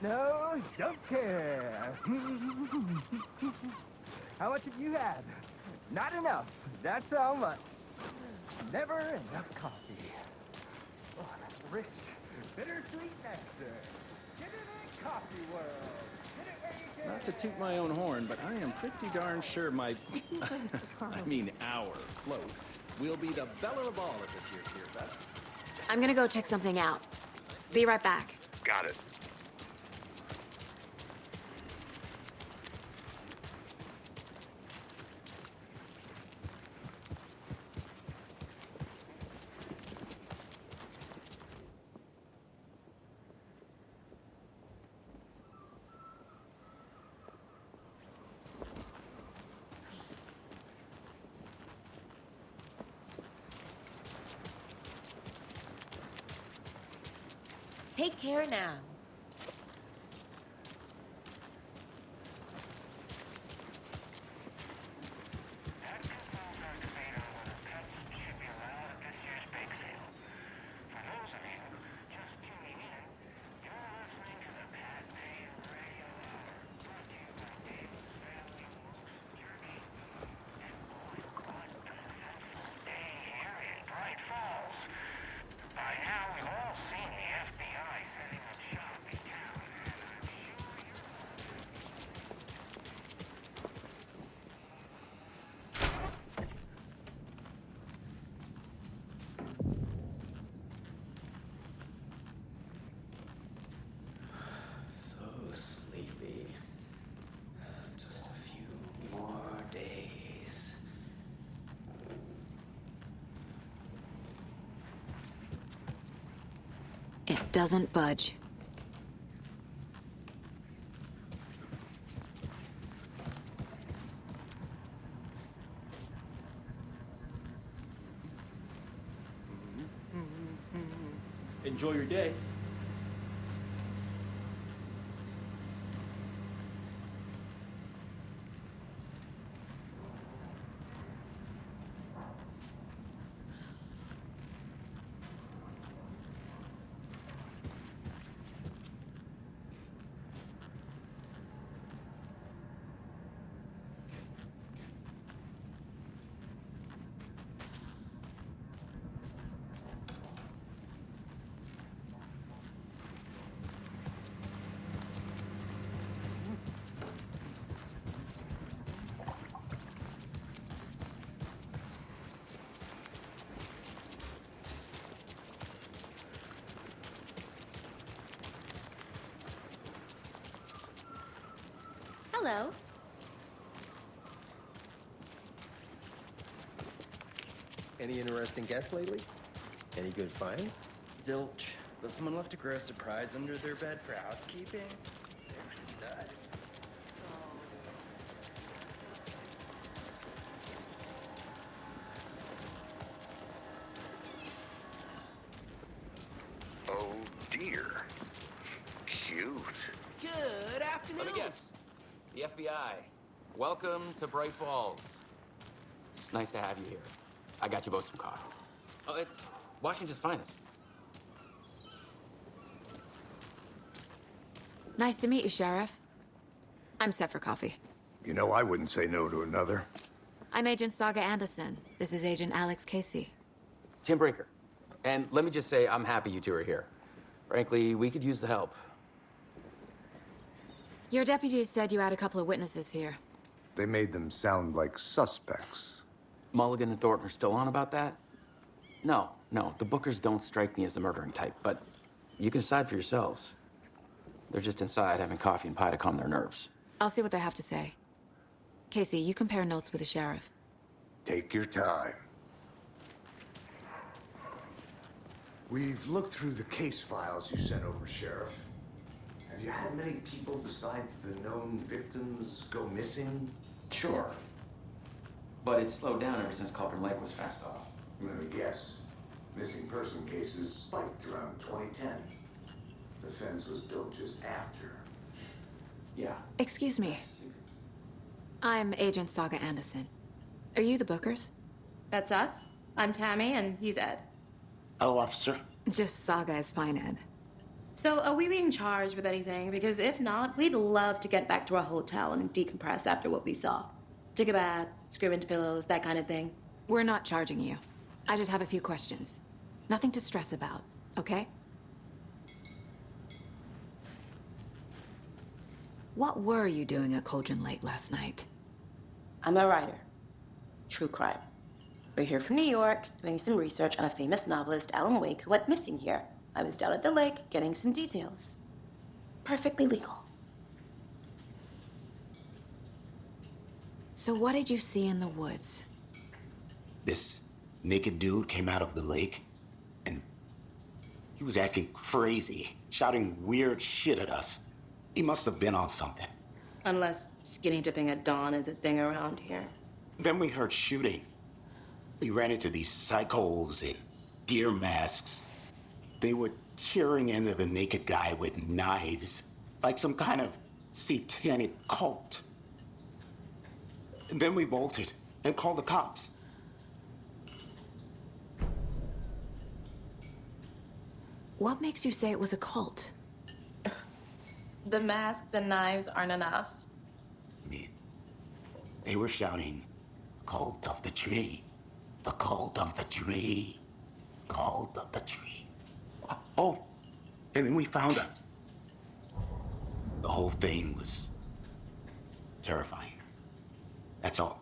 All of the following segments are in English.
No, don't care. How much have you had? Not enough. That's how much. Never enough coffee. Oh, that rich, bittersweet nectar. Get it in coffee world. Get it where you Not to toot can. my own horn, but I am pretty darn sure my, I mean our float will be the belle of the ball at this year's Beer Fest. I'm gonna go check something out. Be right back. Got it. Take care now. So sleepy. Just a few more days. It doesn't budge. Enjoy your day. Hello. Any interesting guests lately? Any good finds? Zilch, but someone left a gross surprise under their bed for housekeeping? They're nuts. Oh dear. Cute. Good afternoon. Let me guess. The FBI. Welcome to Bright Falls. It's nice to have you here. I got you both some coffee. Oh, it's Washington's finest. Nice to meet you, Sheriff. I'm set for coffee. You know I wouldn't say no to another. I'm Agent Saga Anderson. This is Agent Alex Casey. Tim Brinker. And let me just say, I'm happy you two are here. Frankly, we could use the help. Your deputies said you had a couple of witnesses here. They made them sound like suspects. Mulligan and Thornton are still on about that? No, the Bookers don't strike me as the murdering type, but you can decide for yourselves. They're just inside having coffee and pie to calm their nerves. I'll see what they have to say. Casey, you compare notes with the sheriff. Take your time. We've looked through the case files you sent over, Sheriff. Have you had many people besides the known victims go missing? Sure. But it's slowed down ever since Cauldron Lake was fenced off. Let me guess. Missing person cases spiked around 2010. The fence was built just after. Yeah. Excuse me. I'm Agent Saga Anderson. Are you the Bookers? That's us. I'm Tammy, and he's Ed. Hello, officer. Just Saga is fine, Ed. So, are we being charged with anything? Because if not, we'd love to get back to our hotel and decompress after what we saw. Take a bath, scream into pillows, that kind of thing. We're not charging you. I just have a few questions. Nothing to stress about, okay? What were you doing at Cauldron Lake last night? I'm a writer. True crime. We're here from New York, doing some research on a famous novelist, Alan Wake, who went missing here. I was down at the lake, getting some details. Perfectly legal. So what did you see in the woods? This naked dude came out of the lake, and he was acting crazy, shouting weird shit at us. He must have been on something. Unless skinny dipping at dawn is a thing around here. Then we heard shooting. We ran into these psychos in deer masks. They were tearing into the naked guy with knives, like some kind of satanic cult. And then we bolted and called the cops. What makes you say it was a cult? The masks and knives aren't enough. They were shouting, "Cult of the tree, the cult of the tree, cult of the tree." Oh, and then we found out. The whole thing was terrifying. That's all.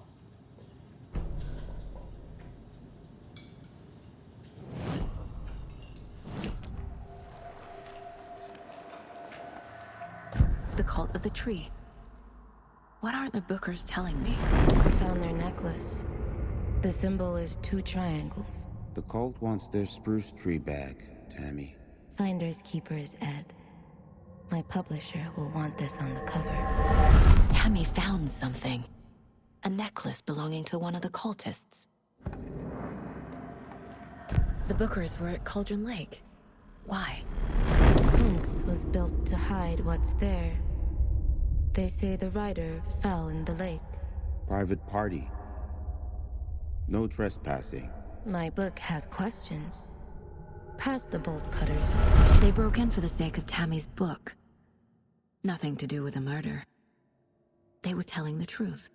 The cult of the tree. What aren't the Bookers telling me? I found their necklace. The symbol is 2 triangles. The cult wants their spruce tree back, Tammy. Finders keepers, Ed. My publisher will want this on the cover. Tammy found something. A necklace belonging to one of the cultists. The Bookers were at Cauldron Lake. Why? The fence was built to hide what's there. They say the rider fell in the lake. Private party. No trespassing. My book has questions. Past the bolt cutters. They broke in for the sake of Tammy's book. Nothing to do with the murder. They were telling the truth.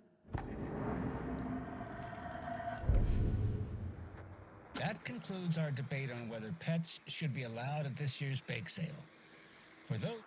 That concludes our debate on whether pets should be allowed at this year's bake sale. For those...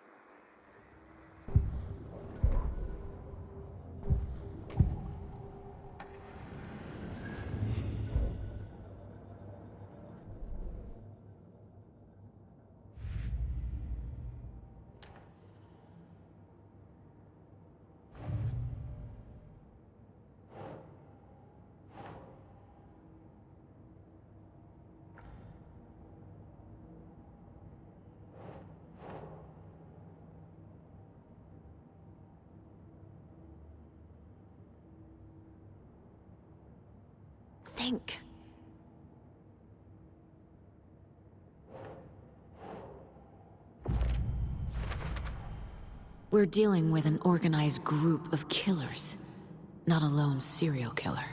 Think. We're dealing with an organized group of killers, not a lone serial killer.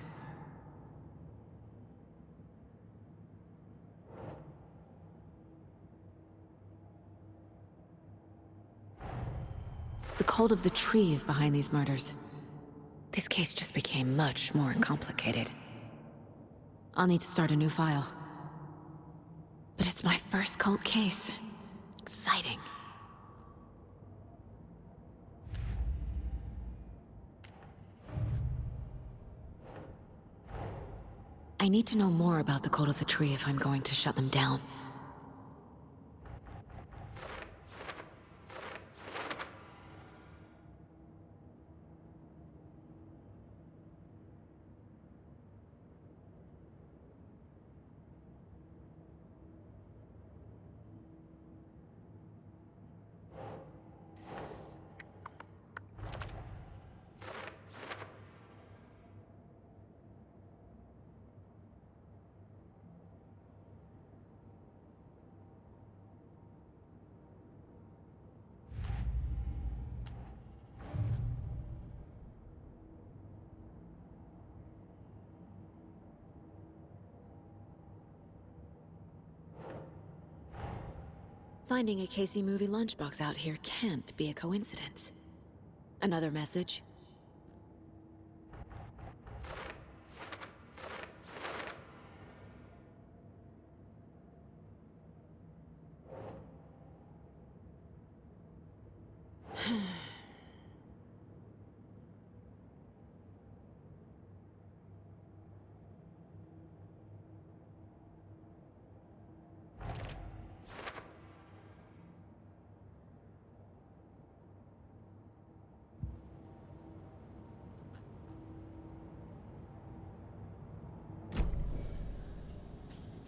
The cult of the tree is behind these murders. This case just became much more complicated. I'll need to start a new file. But it's my first cult case. Exciting. I need to know more about the cult of the tree if I'm going to shut them down. Finding a Casey movie lunchbox out here can't be a coincidence. Another message?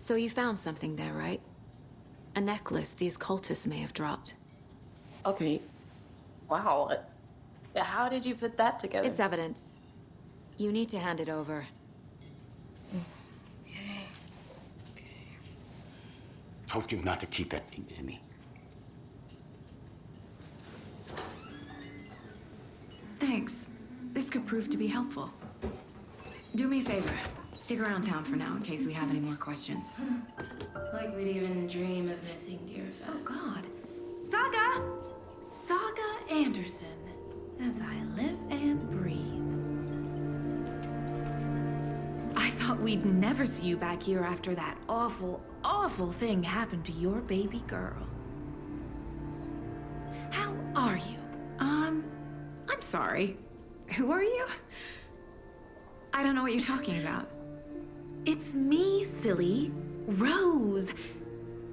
So you found something there, right? A necklace these cultists may have dropped. Okay. Wow. How did you put that together? It's evidence. You need to hand it over. Told you not to keep that thing to me. Thanks. This could prove to be helpful. Do me a favor. Stick around town for now in case we have any more questions. Like we'd even dream of missing dear Fez. Oh, God. Saga! Saga Anderson. As I live and breathe. I thought we'd never see you back here after that awful, awful thing happened to your baby girl. How are you? I'm sorry. Who are you? I don't know what you're talking about. It's me, silly. Rose.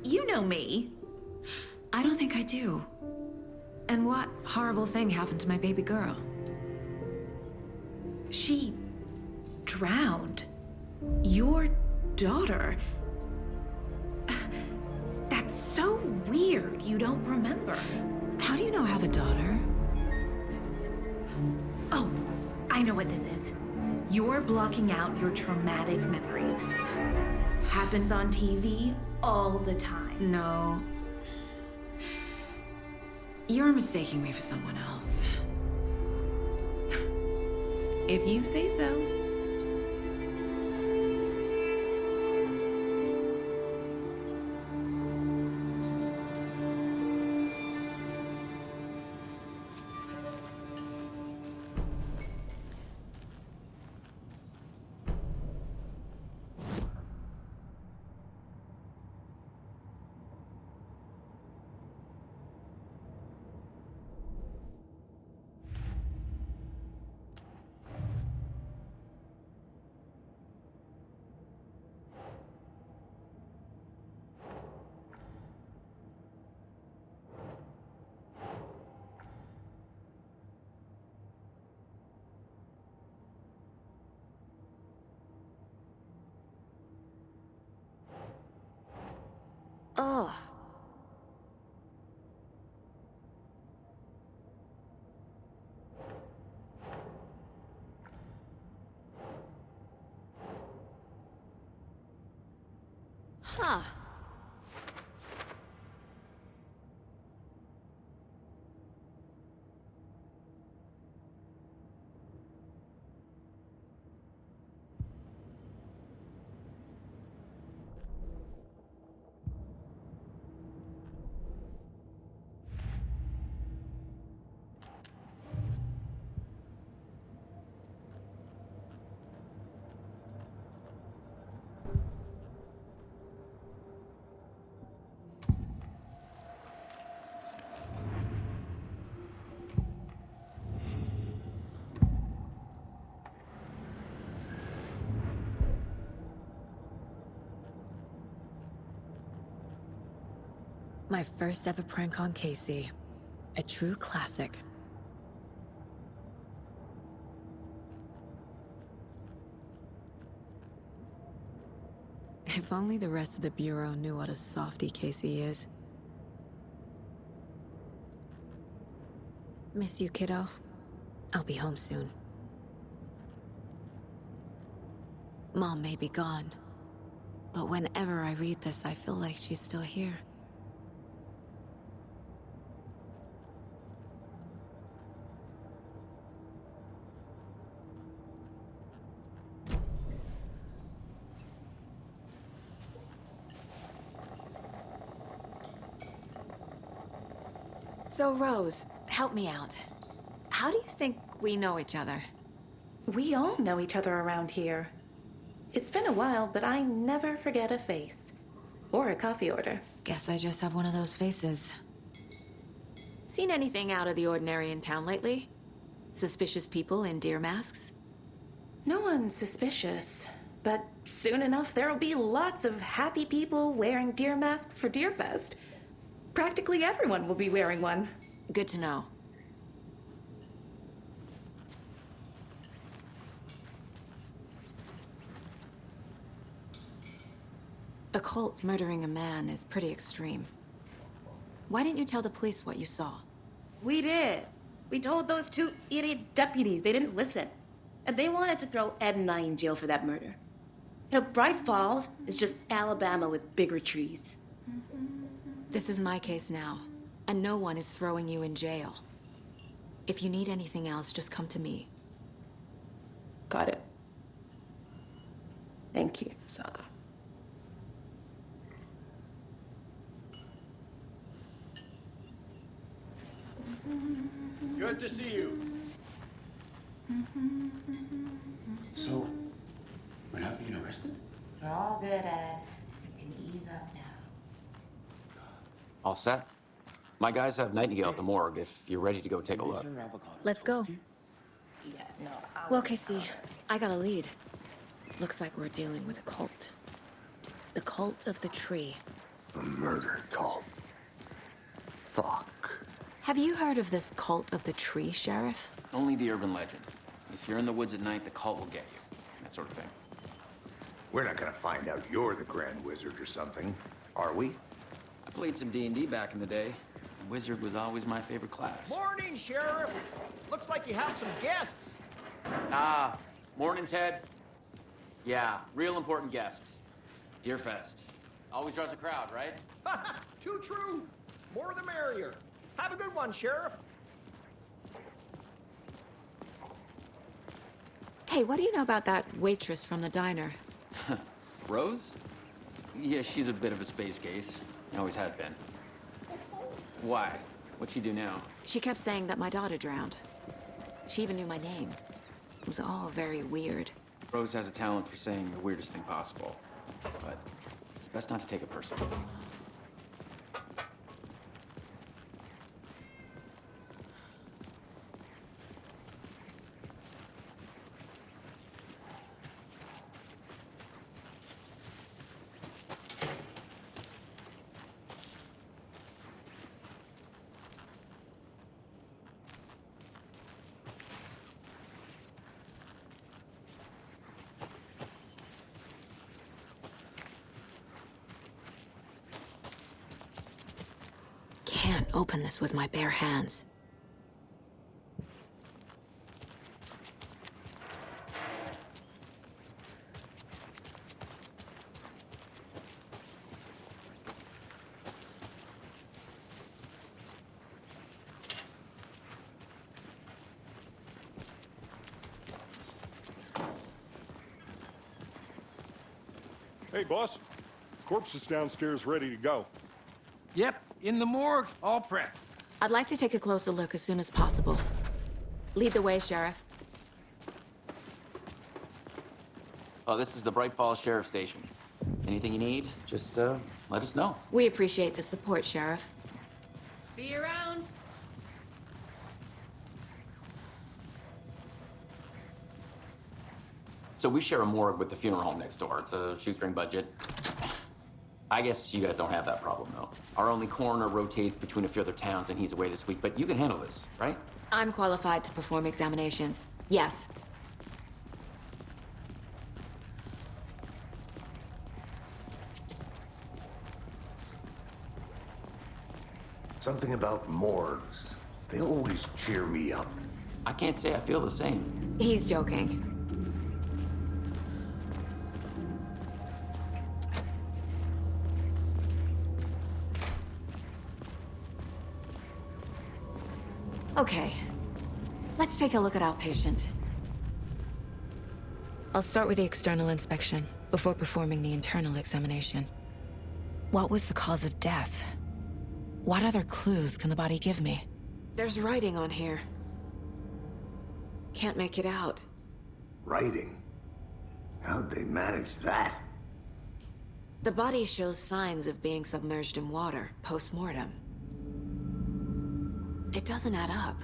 You know me. I don't think I do. And what horrible thing happened to my baby girl? She drowned. Your daughter. That's so weird you don't remember. How do you know I have a daughter? Oh, I know what this is. You're blocking out your traumatic memories. Happens on TV all the time. No. You're mistaking me for someone else. If you say so. Ugh. Huh. My first ever prank on Casey. A true classic. If only the rest of the Bureau knew what a softie Casey is. Miss you, kiddo. I'll be home soon. Mom may be gone, but whenever I read this, I feel like she's still here. So, Rose, help me out. How do you think we know each other? We all know each other around here. It's been a while, but I never forget a face. Or a coffee order. Guess I just have one of those faces. Seen anything out of the ordinary in town lately? Suspicious people in deer masks? No one's suspicious. But soon enough, there'll be lots of happy people wearing deer masks for Deerfest. Practically everyone will be wearing one. Good to know. A cult murdering a man is pretty extreme. Why didn't you tell the police what you saw? We did. We told those two idiot deputies. They didn't listen. And they wanted to throw Ed and I in jail for that murder. You know, Bright Falls is just Alabama with bigger trees. This is my case now, and no one is throwing you in jail. If you need anything else, just come to me. Got it. Thank you, Saga. Good to see you. So, we're not being arrested? We're all good, Ed. You can ease up now. All set? My guys have Nightingale at the morgue if you're ready to go take a look. Let's go. Yeah, no. Well, Casey, I got a lead. Looks like we're dealing with a cult. The cult of the tree. A murder cult. Fuck. Have you heard of this cult of the tree, Sheriff? Only the urban legend. If you're in the woods at night, the cult will get you. That sort of thing. We're not gonna find out you're the Grand Wizard or something, are we? I played some D&D back in the day. Wizard was always my favorite class. Morning, Sheriff. Looks like you have some guests. Ah, morning, Ted. Yeah, real important guests. Deerfest. Always draws a crowd, right? Too true. More the merrier. Have a good one, Sheriff. Hey, what do you know about that waitress from the diner? Rose? Yeah, she's a bit of a space case. Always has been. Why? What'd she do now? She kept saying that my daughter drowned. She even knew my name. It was all very weird. Rose has a talent for saying the weirdest thing possible. But it's best not to take it personally. Can't open this with my bare hands. Hey, boss. Corpse is downstairs ready to go. Yep, in the morgue, all prepped. I'd like to take a closer look as soon as possible. Lead the way, Sheriff. Oh, this is the Bright Falls Sheriff Station. Anything you need, just let us know. We appreciate the support, Sheriff. See you around. So we share a morgue with the funeral home next door. It's a shoestring budget. I guess you guys don't have that problem, though. Our only coroner rotates between a few other towns, and he's away this week, but you can handle this, right? I'm qualified to perform examinations. Yes. Something about morgues. They always cheer me up. I can't say I feel the same. He's joking. Okay, let's take a look at our patient. I'll start with the external inspection before performing the internal examination. What was the cause of death? What other clues can the body give me? There's writing on here. Can't make it out. Writing? How'd they manage that? The body shows signs of being submerged in water, post-mortem. It doesn't add up.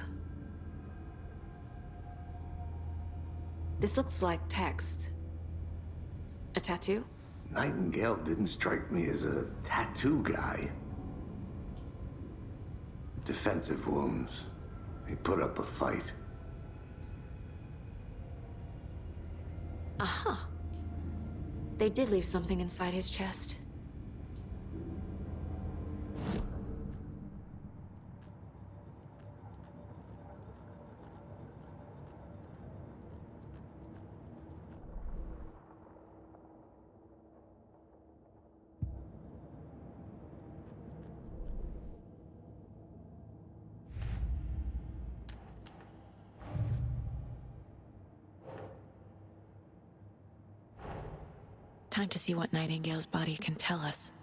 This looks like text. A tattoo? Nightingale didn't strike me as a tattoo guy. Defensive wounds. He put up a fight. Aha. They did leave something inside his chest. Time to see what Nightingale's body can tell us.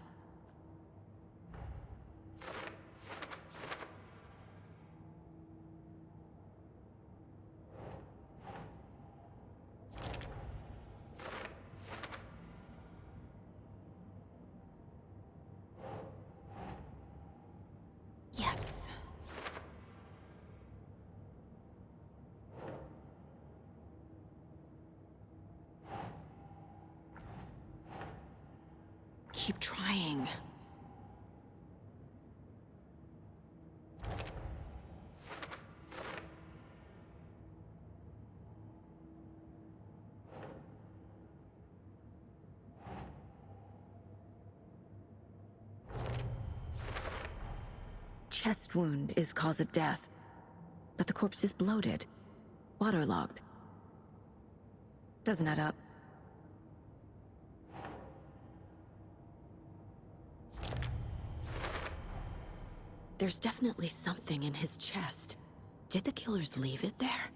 Yes. Keep trying. Chest wound is cause of death, but the corpse is bloated, waterlogged. Doesn't add up. There's definitely something in his chest. Did the killers leave it there?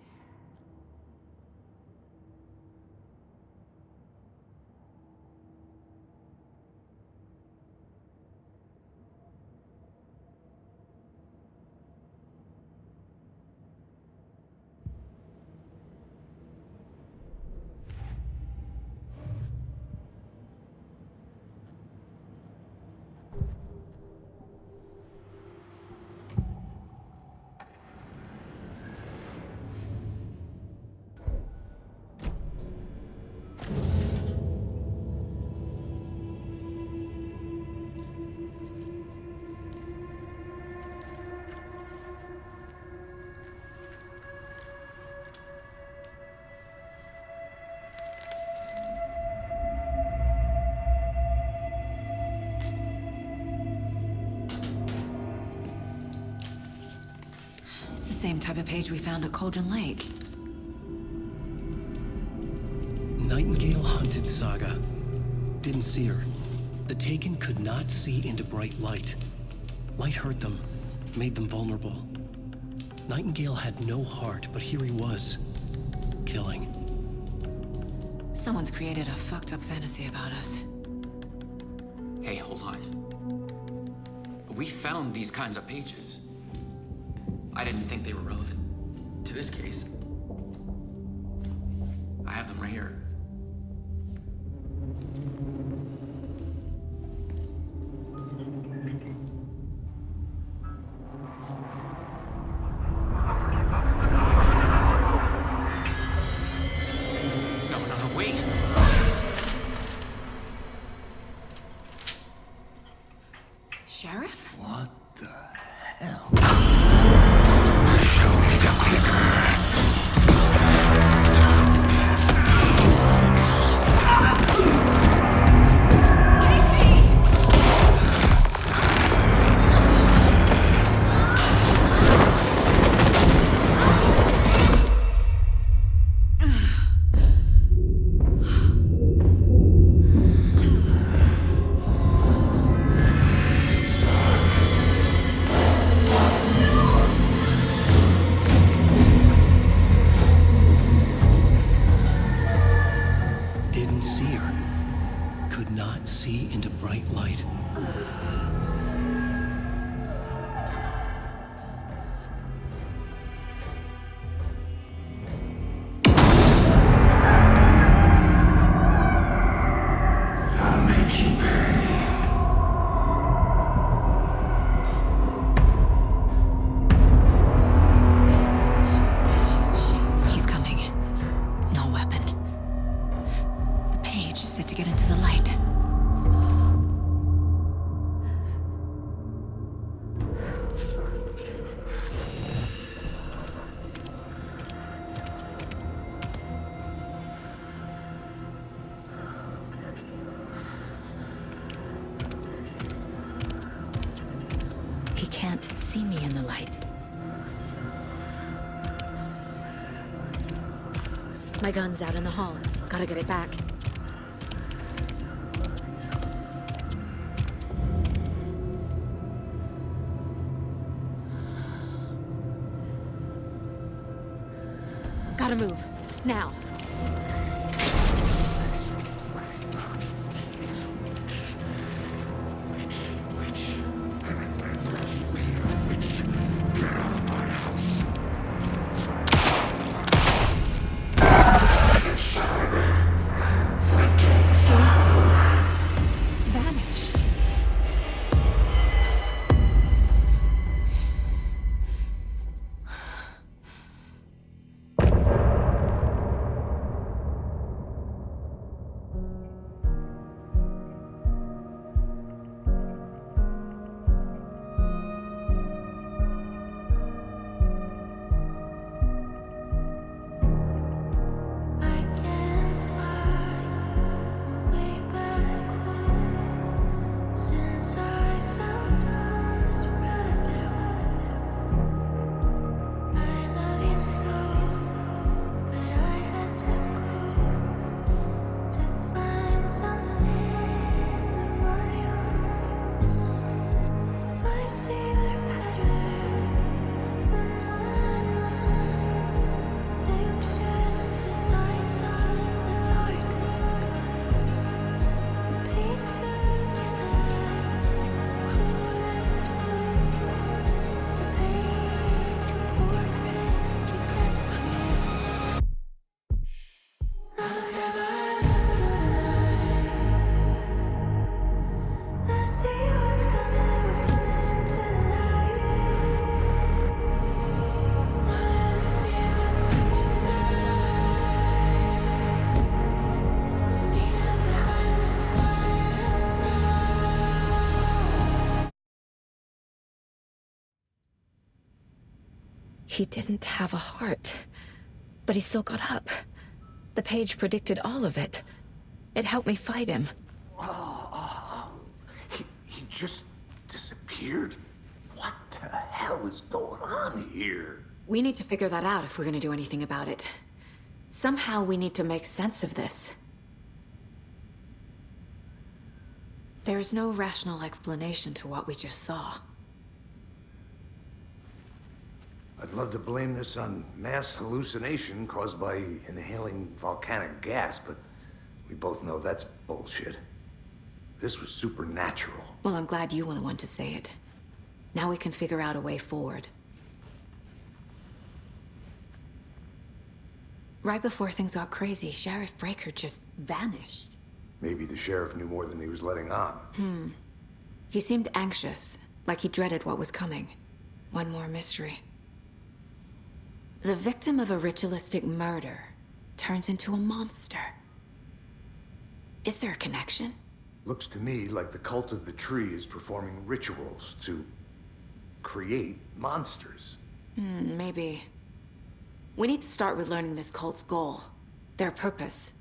It's the same type of page we found at Cauldron Lake. Nightingale hunted Saga. Didn't see her. The Taken could not see into bright light. Light hurt them, made them vulnerable. Nightingale had no heart, but here he was, killing. Someone's created a fucked up fantasy about us. Hey, hold on. We found these kinds of pages. I didn't think they were relevant to this case. I have them right here. No, wait! Sheriff? What the hell? Show me the clicker. My gun's out in the hall. Gotta get it back. Gotta move. Now. Vanished. He didn't have a heart, but he still got up. The page predicted all of it. It helped me fight him. He just disappeared? What the hell is going on here? We need to figure that out if we're gonna do anything about it. Somehow we need to make sense of this. There's no rational explanation to what we just saw. I'd love to blame this on mass hallucination caused by inhaling volcanic gas, but we both know that's bullshit. This was supernatural. Well, I'm glad you were the one to say it. Now we can figure out a way forward. Right before things got crazy, Sheriff Breaker just vanished. Maybe the sheriff knew more than he was letting on. He seemed anxious, like he dreaded what was coming. One more mystery. The victim of a ritualistic murder turns into a monster. Is there a connection? Looks to me like the cult of the tree is performing rituals to create monsters. Maybe. We need to start with learning this cult's goal, their purpose.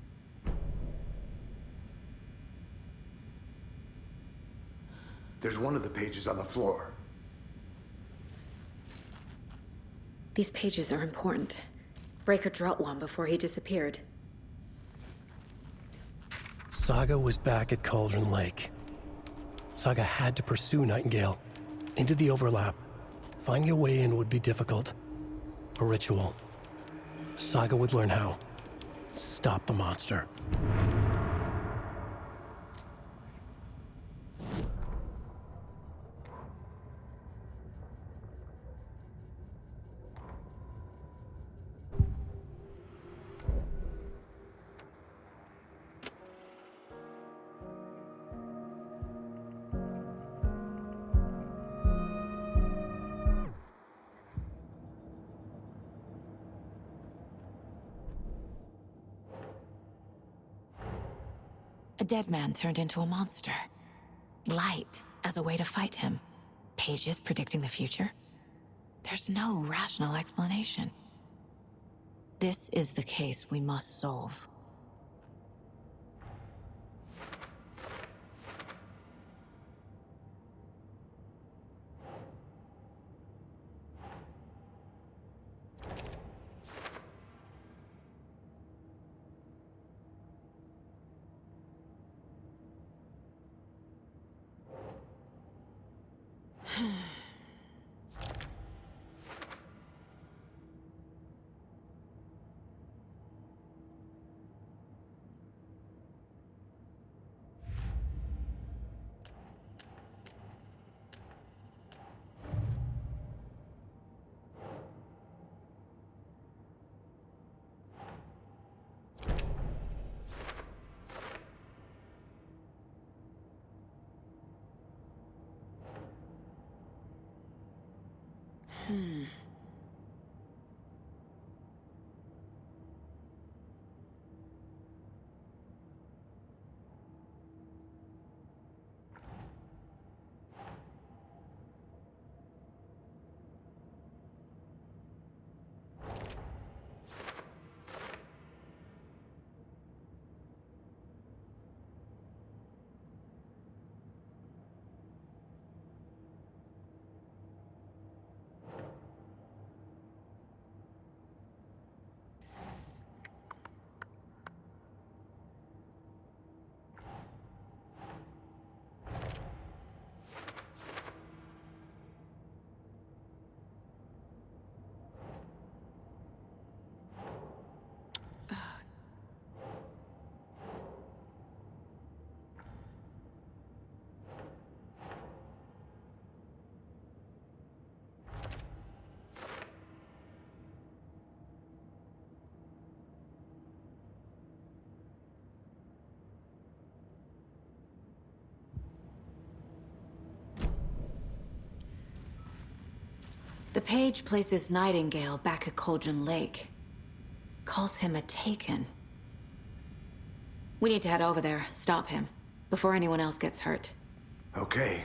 There's one of the pages on the floor. These pages are important. Breaker dropped one before he disappeared. Saga was back at Cauldron Lake. Saga had to pursue Nightingale into the overlap. Finding a way in would be difficult. A ritual. Saga would learn how. Stop the monster. A dead man turned into a monster. Light as a way to fight him. Pages predicting the future. There's no rational explanation. This is the case we must solve. The page places Nightingale back at Cauldron Lake. Calls him a Taken. We need to head over there, stop him, before anyone else gets hurt. Okay.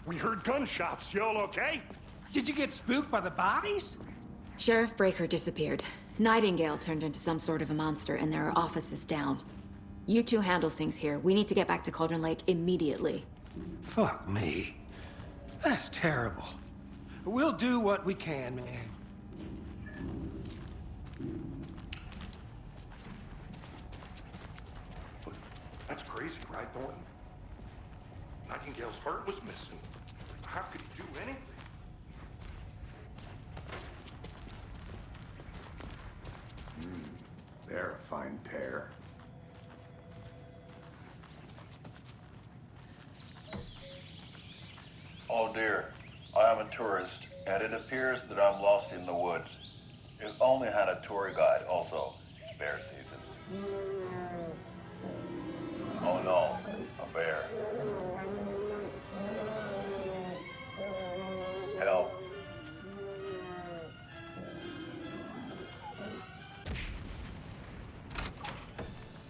We heard gunshots. Y'all okay? Did you get spooked by the bodies? Sheriff Breaker disappeared. Nightingale turned into some sort of a monster, and there are offices down. You two handle things here. We need to get back to Cauldron Lake immediately. Fuck me. That's terrible. We'll do what we can, man. But that's crazy, right, Thornton? Nightingale's heart was missing. How could he do anything? They're a fine pair. Oh dear, I am a tourist, and it appears that I'm lost in the woods. I've only had a tour guide, also. It's bear season. Oh no, a bear. Help.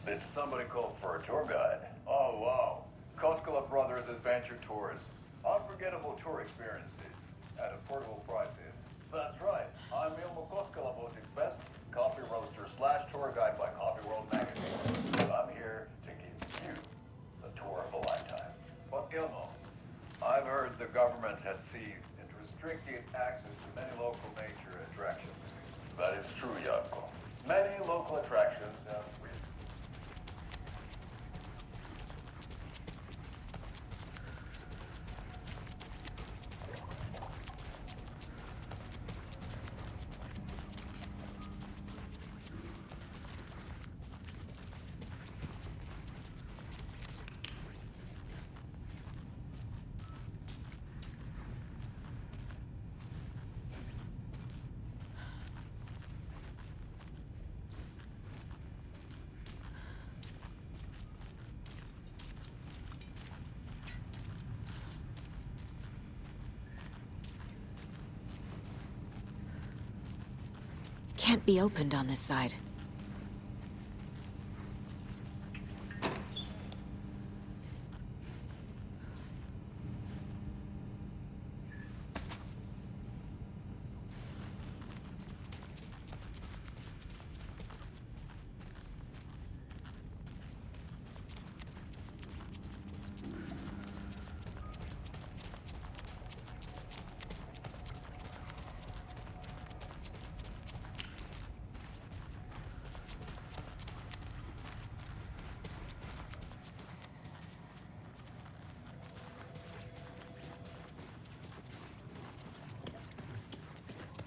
Did somebody call for a tour guide? Oh wow. Koskela Brothers Adventure Tours. Unforgettable tour experiences at affordable prices. That's right. I'm Ilmo Koskela Botic's best coffee roaster / tour guide by Coffee World magazine. I'm here to give you the tour of a lifetime. But Ilmo, I've heard the government has seized and restricted access to many local nature attractions. That is true, Jaakko. Many local attractions have Can't be opened on this side.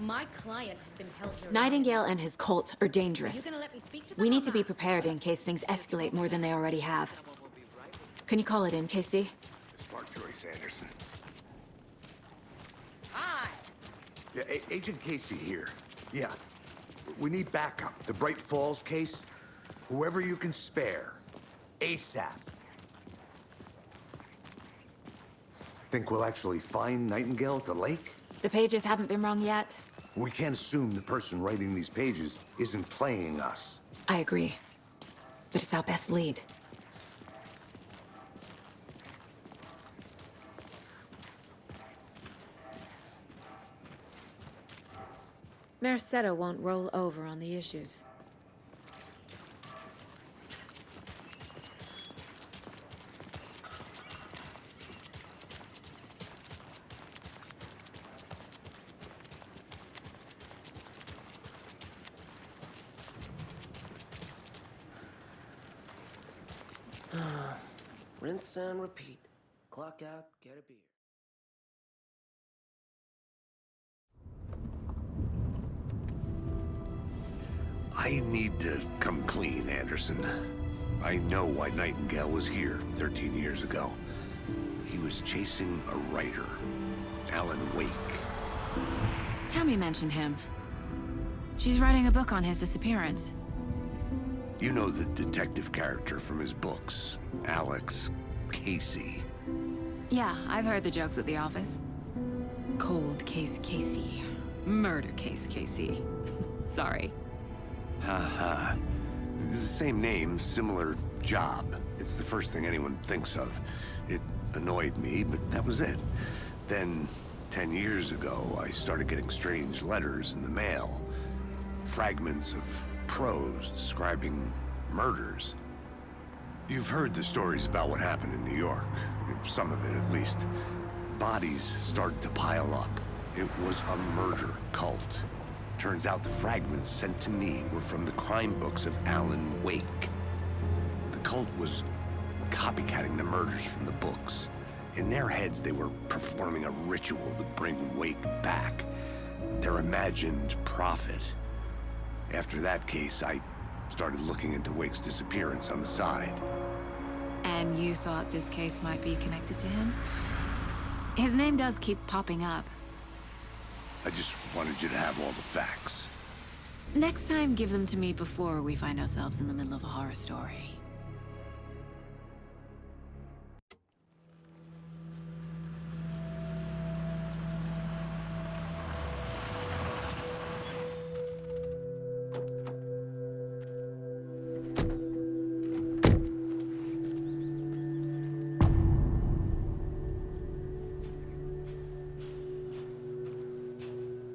My client has been held here. Nightingale and his cult are dangerous. You gonna let me speak to them We or need to be not? prepared in case things escalate more than they already have. Can you call it in, Casey? Smart choice, Anderson. Hi. Yeah, Agent Casey here. Yeah. We need backup. The Bright Falls case? Whoever you can spare. ASAP. Think we'll actually find Nightingale at the lake? The pages haven't been wrong yet. We can't assume the person writing these pages isn't playing us. I agree. But it's our best lead. Mercado won't roll over on the issues. Rinse and repeat. Clock out, get a beer. I need to come clean, Anderson. I know why Nightingale was here 13 years ago. He was chasing a writer, Alan Wake. Tammy mentioned him. She's writing a book on his disappearance. You know the detective character from his books, Alex Casey. Yeah, I've heard the jokes at the office. Cold case Casey. Murder case Casey. Sorry. Haha. It's the same name, similar job. It's the first thing anyone thinks of. It annoyed me, but that was it. Then, 10 years ago, I started getting strange letters in the mail. Fragments of prose describing murders. You've heard the stories about what happened in New York. Some of it, at least. Bodies started to pile up. It was a murder cult. Turns out the fragments sent to me were from the crime books of Alan Wake. The cult was copycatting the murders from the books. In their heads, they were performing a ritual to bring Wake back. Their imagined prophet. After that case, I started looking into Wake's disappearance on the side. And you thought this case might be connected to him? His name does keep popping up. I just wanted you to have all the facts. Next time, give them to me before we find ourselves in the middle of a horror story.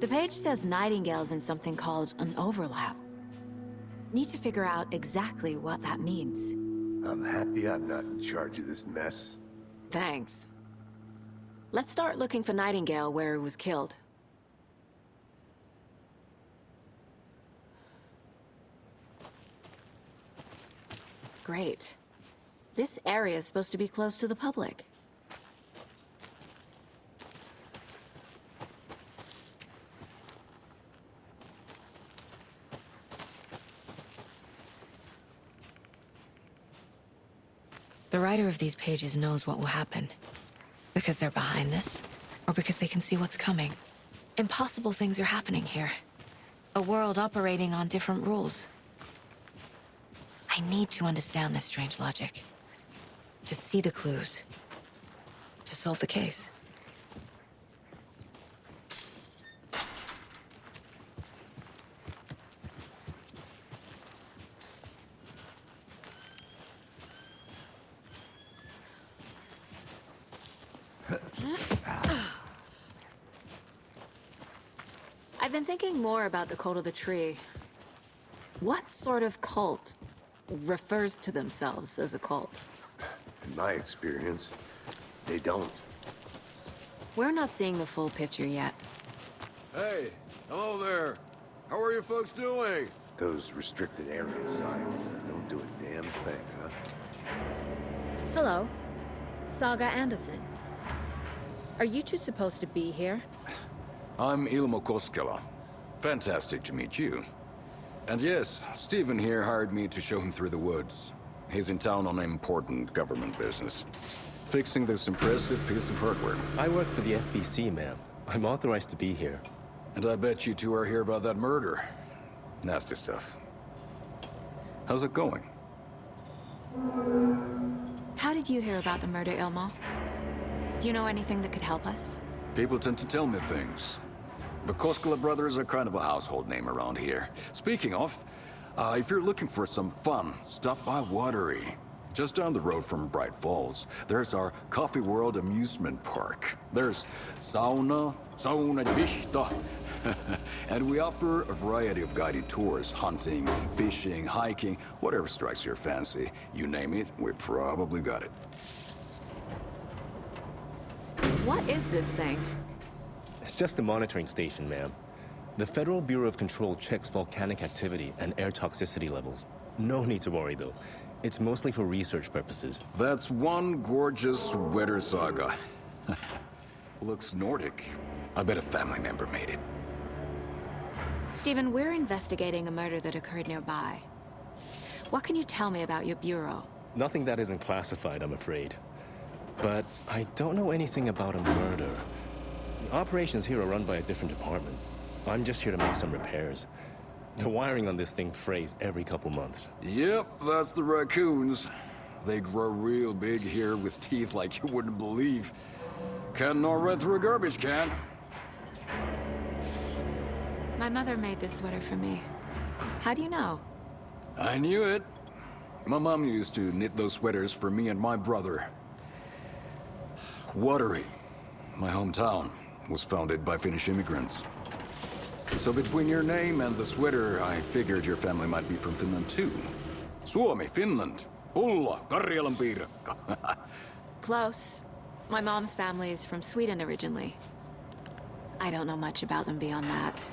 The page says Nightingale's in something called an overlap. Need to figure out exactly what that means. I'm happy I'm not in charge of this mess. Thanks. Let's start looking for Nightingale where he was killed. Great. This area is supposed to be close to the public. The writer of these pages knows what will happen. Because they're behind this, or because they can see what's coming. Impossible things are happening here. A world operating on different rules. I need to understand this strange logic. To see the clues. To solve the case. I've been thinking more about the cult of the tree. What sort of cult refers to themselves as a cult? In my experience, they don't. We're not seeing the full picture yet. Hey, hello there. How are you folks doing? Those restricted area signs don't do a damn thing, huh? Hello. Saga Anderson. Are you two supposed to be here? I'm Ilmo Koskela. Fantastic to meet you. And yes, Stephen here hired me to show him through the woods. He's in town on important government business. Fixing this impressive piece of hardware. I work for the FBC, ma'am. I'm authorized to be here. And I bet you two are here about that murder. Nasty stuff. How's it going? How did you hear about the murder, Ilmo? Do you know anything that could help us? People tend to tell me things. The Koskela brothers are kind of a household name around here. Speaking of, if you're looking for some fun, stop by Watery. Just down the road from Bright Falls, there's our Coffee World amusement park. There's sauna de vista. And we offer a variety of guided tours, hunting, fishing, hiking, whatever strikes your fancy. You name it, we probably got it. What is this thing? It's just a monitoring station, ma'am. The Federal Bureau of Control checks volcanic activity and air toxicity levels. No need to worry, though. It's mostly for research purposes. That's one gorgeous weather saga. Looks Nordic. I bet a family member made it. Stephen, we're investigating a murder that occurred nearby. What can you tell me about your bureau? Nothing that isn't classified, I'm afraid. But I don't know anything about a murder. Operations here are run by a different department. I'm just here to make some repairs. The wiring on this thing frays every couple months. Yep, that's the raccoons. They grow real big here with teeth like you wouldn't believe. Can't gnaw right through a garbage can. My mother made this sweater for me. How do you know? I knew it. My mom used to knit those sweaters for me and my brother. Watery, my hometown, was founded by Finnish immigrants. So between your name and the sweater, I figured your family might be from Finland too. Suomi, Finland. Pulla, Karjalanpiirakka. Close. My mom's family is from Sweden originally. I don't know much about them beyond that.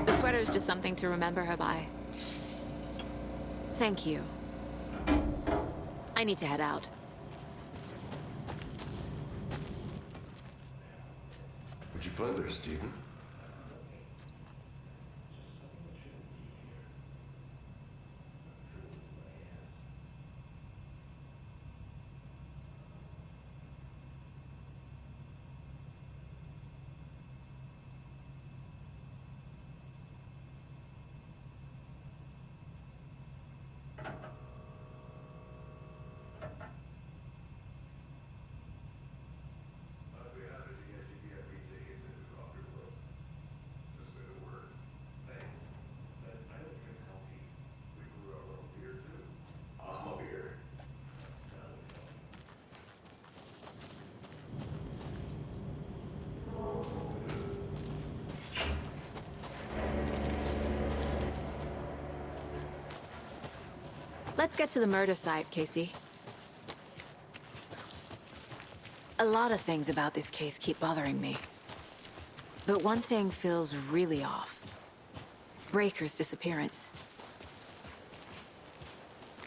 The sweater is just something to remember her by. Thank you. I need to head out. What'd you find there, Stephen? Let's get to the murder site, Casey. A lot of things about this case keep bothering me. But one thing feels really off. Breaker's disappearance.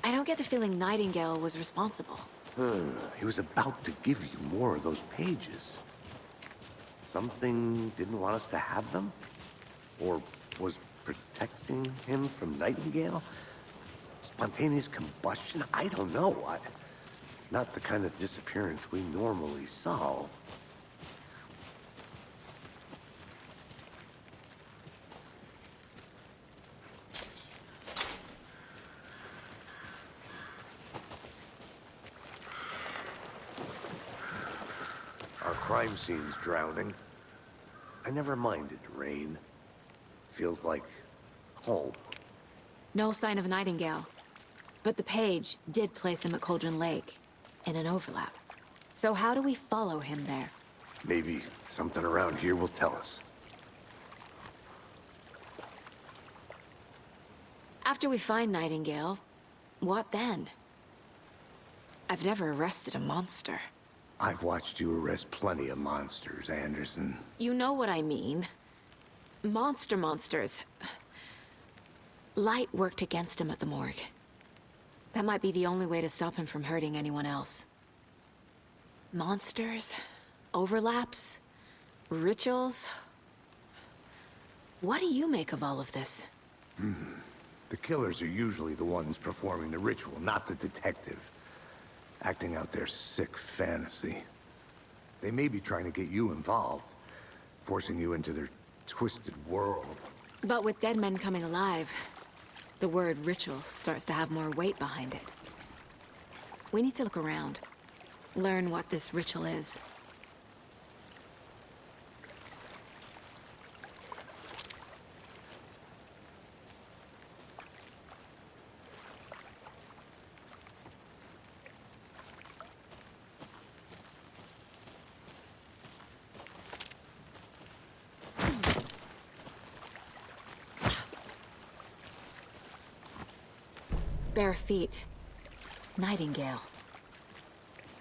I don't get the feeling Nightingale was responsible. He was about to give you more of those pages. Something didn't want us to have them? Or was protecting him from Nightingale? Spontaneous combustion? I don't know. Not the kind of disappearance we normally solve. Our crime scene's drowning. I never minded rain. Feels like home. No sign of Nightingale. But the page did place him at Cauldron Lake, in an overlap. So how do we follow him there? Maybe something around here will tell us. After we find Nightingale, what then? I've never arrested a monster. I've watched you arrest plenty of monsters, Anderson. You know what I mean. Monsters. Light worked against him at the morgue. That might be the only way to stop him from hurting anyone else. Monsters? Overlaps? Rituals? What do you make of all of this? The killers are usually the ones performing the ritual, not the detective. Acting out their sick fantasy. They may be trying to get you involved, forcing you into their twisted world. But with dead men coming alive, The word ritual starts to have more weight behind it. We need to look around. Learn what this ritual is. Bare feet. Nightingale.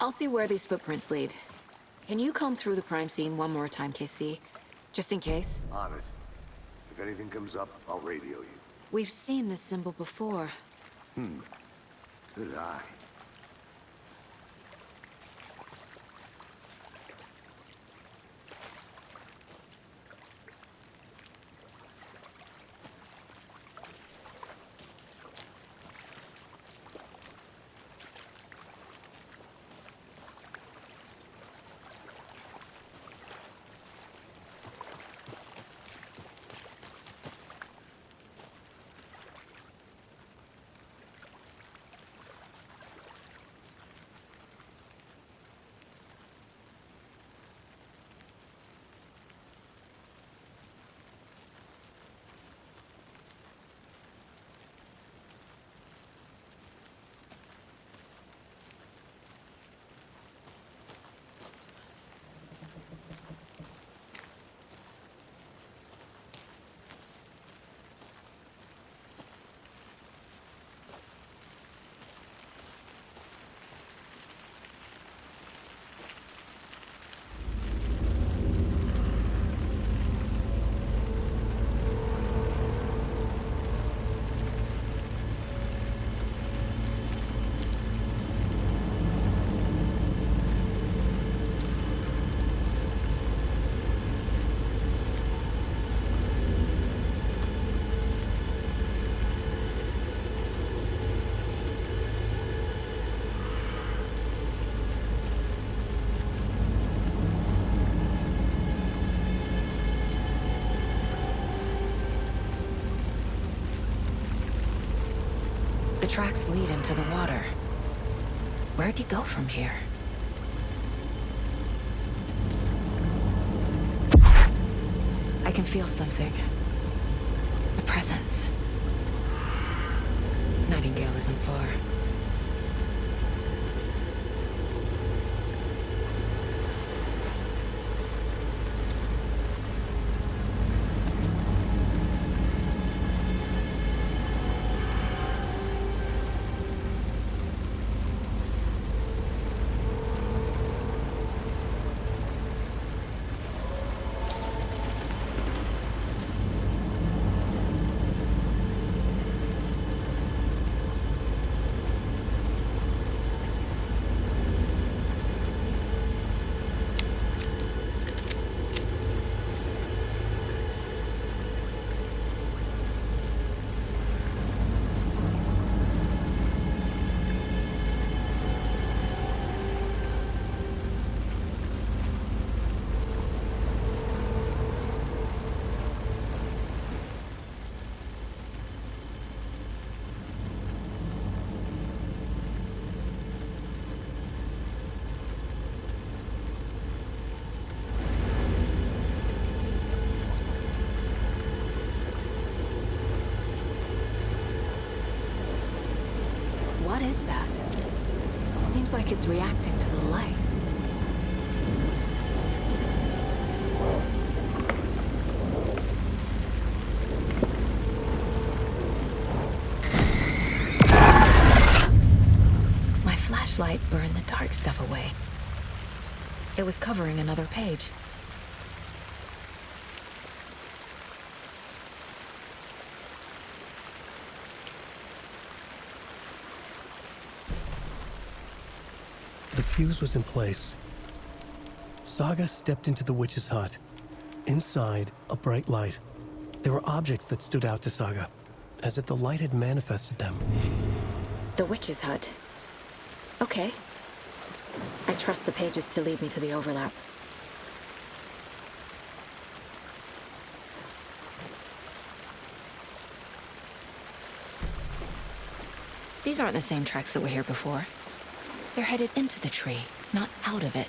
I'll see where these footprints lead. Can you comb through the crime scene one more time, KC? Just in case? On it. If anything comes up, I'll radio you. We've seen this symbol before. Good eye. The tracks lead into the water. Where'd he go from here? I can feel something. A presence. Nightingale isn't far. What is that? Seems like it's reacting to the light. My flashlight burned the dark stuff away. It was covering another page. The fuse was in place. Saga stepped into the witch's hut. Inside, a bright light. There were objects that stood out to Saga, as if the light had manifested them. The witch's hut. Okay. I trust the pages to lead me to the overlap. These aren't the same tracks that were here before. They're headed into the tree, not out of it.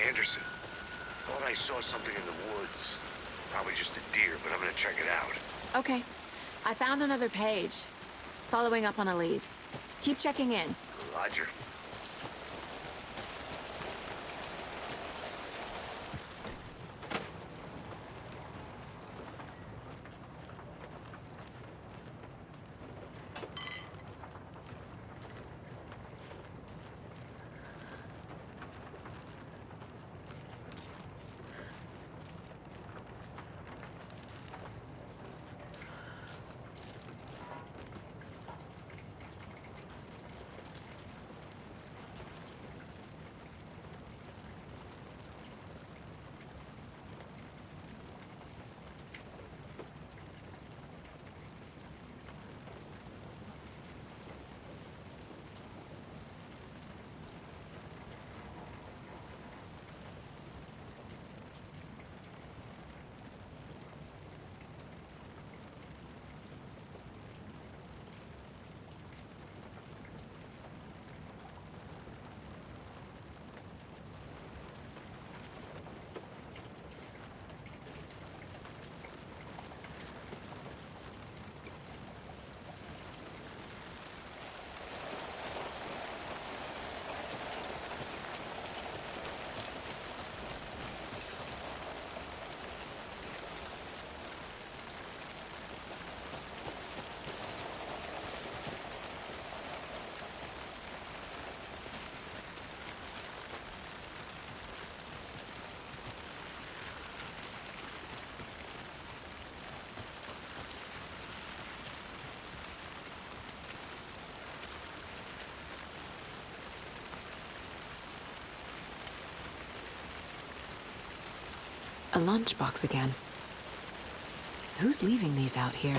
Anderson, thought I saw something in the woods. Probably just a deer, but I'm gonna check it out. Okay. I found another page. Following up on a lead. Keep checking in. Roger. A lunchbox again. Who's leaving these out here?